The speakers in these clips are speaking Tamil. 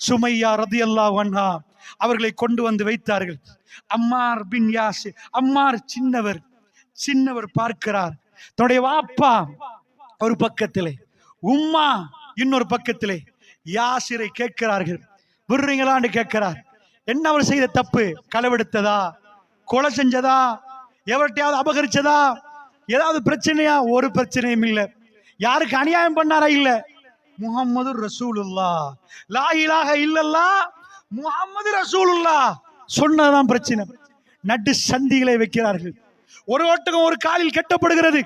சுமையா ரலியல்லாஹு அன்ஹா அவர்களை கொண்டு வந்து வைத்தார்கள். அம்மார் பின் யாசிர், அம்மார் சின்னவர் பார்க்கிறார். தன்னுடைய வாப்பா ஒரு பக்கத்திலே, உம்மா இன்னொரு பக்கத்திலே. யாசிரை கேட்கிறார்கள், விடுறீங்களான்னு கேட்கிறார். என்ன அவர் செய்த தப்பு? களவெடுத்ததா, கொலை செஞ்சதா, எவர்கிட்டயாவது அபகரிச்சதா, ஏதாவது பிரச்சனையா? ஒரு பிரச்சனையும் இல்லை. யாருக்கு அநியாயம் பண்ணாரா? இல்ல. முஹம்மது ரசூலுல்லாஹ், லா இலாஹ இல்லல்லாஹ் முஹம்மது ரசூலுல்லாஹ் சொன்னதான் பிரச்சனை. நடு சந்திகளை வைக்கிறார்கள். ஒரு ஒட்டகம் ஒரு காலில் கட்டப்படுகிறது,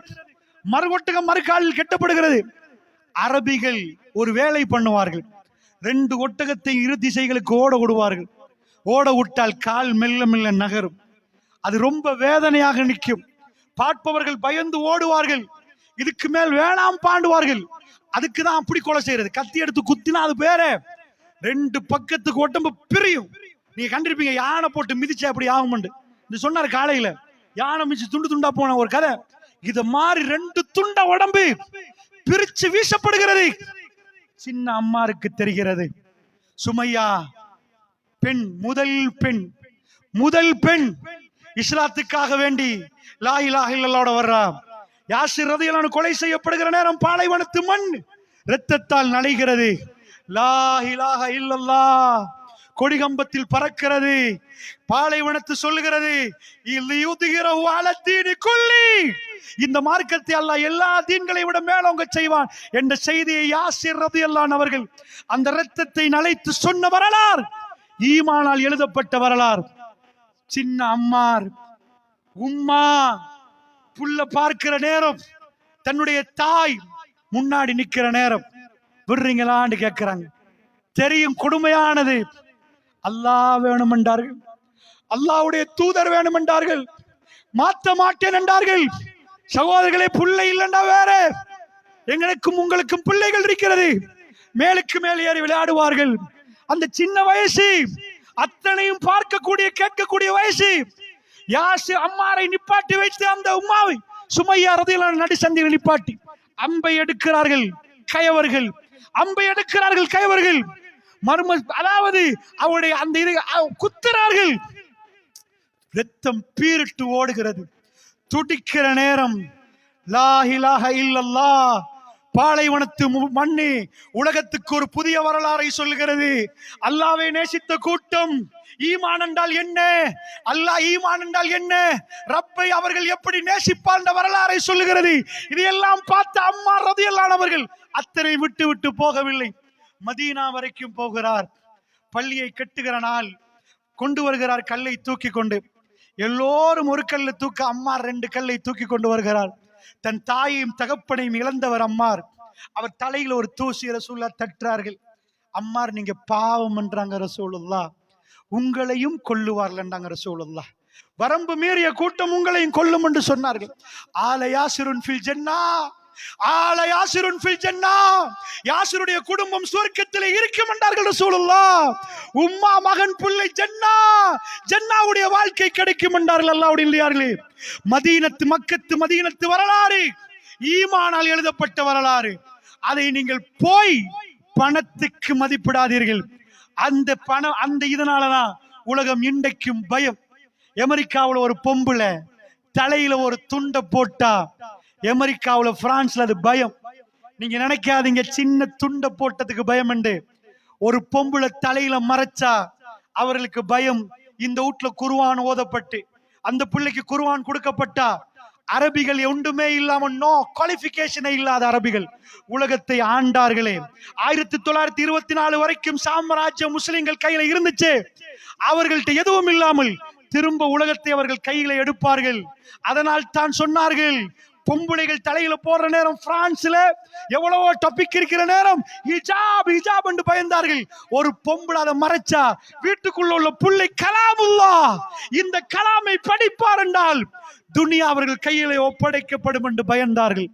மறு ஒட்டகம் மறு காலில் கட்டப்படுகிறது. அரபிகள் ஒரு வேலை பண்ணுவார்கள். 2 ஒட்டகத்தை இரு திசைகளுக்கு ஓட விடுவார்கள். ஓட விட்டால் கால் மெல்ல மெல்ல நகரும். அது ரொம்ப வேதனையாக நிற்கும். பார்ப்பவர்கள் பயந்து ஓடுவார்கள். இதுக்கு மேல் வேணாம் பாண்டுவார்கள். அதுக்குதான் அப்படி கொலை செய்யறது. கத்தி எடுத்து குத்தினா அது பேர 2 பக்கத்துக்கு உடம்பு பிரியும். நீங்க கண்டிருப்பீங்க, யானை போட்டு மிதிச்சு அப்படி ஆகும் சொன்னார் காலையில. யானை மிதிச்சு துண்டு துண்டா போன ஒரு கதை. இத மாதிரி 2 துண்ட உடம்பு பிரிச்சு வீசப்படுகிறது. சின்ன அம்மாருக்கு தெரிகிறது. சுமையா பெண், முதல் பெண் இஸ்லாத்துக்காக வேண்டி லா இலாஹ இல்லல்லாஹ் வர்றா. யாசிர் ரலியல்லாஹு கொலை செய்யப்படுகிற நேரம் பாலைவனத்து மண் இரத்தத்தால் நனைகிறது. லா இலாஹ இல்லல்லாஹ் கொடிகம்பத்தில் பறக்கிறது. பாலைவனத்து சொல்லுகிறது, இந்த மார்க்கத்தை அல்லாஹ் எல்லா தீன்களை விட மேலோங்க செய்வான் என்ற செய்தியை யாசிர் ரலியல்லாஹு அவர்கள் அந்த இரத்தத்தை நனைத்து சொன்ன வரலாறு, ஈமானால் எழுதப்பட்ட வரலாறு. சின்ன அம்மார் உம்மா புள்ள பார்க்கிற நேரம், தன்னுடைய தாய் முன்னாடி நிக்கிற நேரம், விடுறீங்களான்னு கேட்கிறாங்க. தெரியும் கொடுமையானது. அல்லாஹ் வேணும் என்றார்கள், அல்லாஹ்வுடைய தூதர் வேணும் என்றார்கள், மாற்ற மாட்டேன் என்றார்கள். சகோதரர்களே, பிள்ளை இல்லைண்டா வேற, எங்களுக்கும் உங்களுக்கும் பிள்ளைகள் இருக்கிறது. மேலுக்கு மேல் ஏறி விளையாடுவார்கள். அந்த சின்ன வயசு அத்தனையும் பார்க்கக்கூடிய கேட்கக்கூடிய வயசு. யாசிர் அம்மாரை நிப்பாட்டி வைத்து அந்த உம்மாவை சுமையா ரலியல்லாஹு நடு சந்தியில் நிப்பாட்டி அம்பை எடுக்கிறார்கள் கயவர்கள். அம்பை எடுக்கிறார்கள் கயவர்கள். அதாவது அவருடைய அந்த குத்துறார்கள். ரத்தம் பீரிட்டு ஓடுகிறது. துடிக்கிற நேரம் லா இலாஹ இல்லல்லாஹ் பாலைவனத்து மண்ணு உலகத்துக்கு ஒரு புதிய வரலாறை சொல்லுகிறது. அல்லாஹ்வை நேசித்த கூட்டம் ஈமான் என்றால் என்ன, அல்லாஹ் ஈமான் என்றால் என்ன, ரப்பை அவர்கள் எப்படி நேசிப்பார் என்ற வரலாறை சொல்லுகிறது. இதையெல்லாம் பார்த்த அம்மார் ரலியல்லாஹு அவர்கள் அத்தனை விட்டு போகவில்லை. மதீனா வரைக்கும் போகிறார். பள்ளியை கட்டுகிற நாள் கொண்டு வருகிறார். கல்லை தூக்கி கொண்டு எல்லோரும் ஒரு கல்லை தூக்க அம்மார் 2 கல்லை தூக்கி கொண்டு வருகிறார். தன் தாயையும் தகப்பனையும் இழந்தவர் அம்மார். அவர் தலையில ஒரு தூசி ரசூலுல்லாஹ் தட்டுறார்கள். அம்மார், நீங்க பாவம் என்றாங்க ரசூலுல்லாஹ், உங்களையும் கொல்லுவார்கள் என்றாங்க ரசூலுல்லாஹ். வரம்பு மீறிய கூட்டம் உங்களையும் கொல்லும் என்று சொன்னார்கள். ஆல யாசிருன் ஃபில் ஜன்னா, ஆல யாசிருன் ஃபில் ஜன்னா, யாசிருடைய குடும்பம் சுவர்க்கத்திலே இருக்கும் என்றார்கள் ரசூலுல்லாஹ். உம்மா மகன் பிள்ளை ஜன்னாவுடைய வாழ்க்கை கிடைக்கும் என்றார்கள் அல்லாஹ்வுடைய இல்லையார்களே. மதீனத்து வரலாறு ஈமானால் எழுதப்பட்ட வரலாறு. அதை நீங்கள் போய் பணத்துக்கு மதிப்பிடாதீர்கள். அந்த பணம், அந்த இதனாலதான் உலகம் இன்றைக்கும் பயம். அமெரிக்காவில் ஒரு பொம்புல தலையில ஒரு துண்டை போட்டா, அமெரிக்காவில் பிரான்ஸ்ல அது பயம். நீங்க நினைக்காதீங்க சின்ன துண்டை போட்டதுக்கு பயம் என்று. ஒரு பொம்புல தலையில மறைச்சா அவர்களுக்கு பயம். இந்த வீட்டுல குர்ஆன் ஓதப்பட்டு அந்த பிள்ளைக்கு குர்ஆன் கொடுக்கப்பட்டா, அரபிகள் ஒன்றுமே இல்லாம நோ குவாலிஃபிகேஷனே இல்லாத அரபிகள் உலகத்தை ஆண்டார்களே. 1924 வரைக்கும் சாம்ராஜ்யம் முஸ்லிம்கள் கையில இருந்துச்சு. அவர்கள்ட்ட எதுவும் இல்லாமல் திரும்ப உலகத்தை அவர்கள் கையில எடுப்பார்கள். அதனால் தான் சொன்னார்கள், பொம்புளைகள் தலையில போடுற நேரம் பிரான்ஸ்ல எவ்வளவோ டாபிக் இருக்கிற நேரம் ஹிஜாப் என்று பயந்தார்கள். ஒரு பொம்பளை அதை மறைச்சா வீட்டுக்குள்ள உள்ள புள்ளை கலாமுல்லாஹ், இந்த கலாமை படிப்பார் என்றால் துனியா அவர்கள் கையிலே ஒப்படைக்கப்படும் என்று பயந்தார்கள்.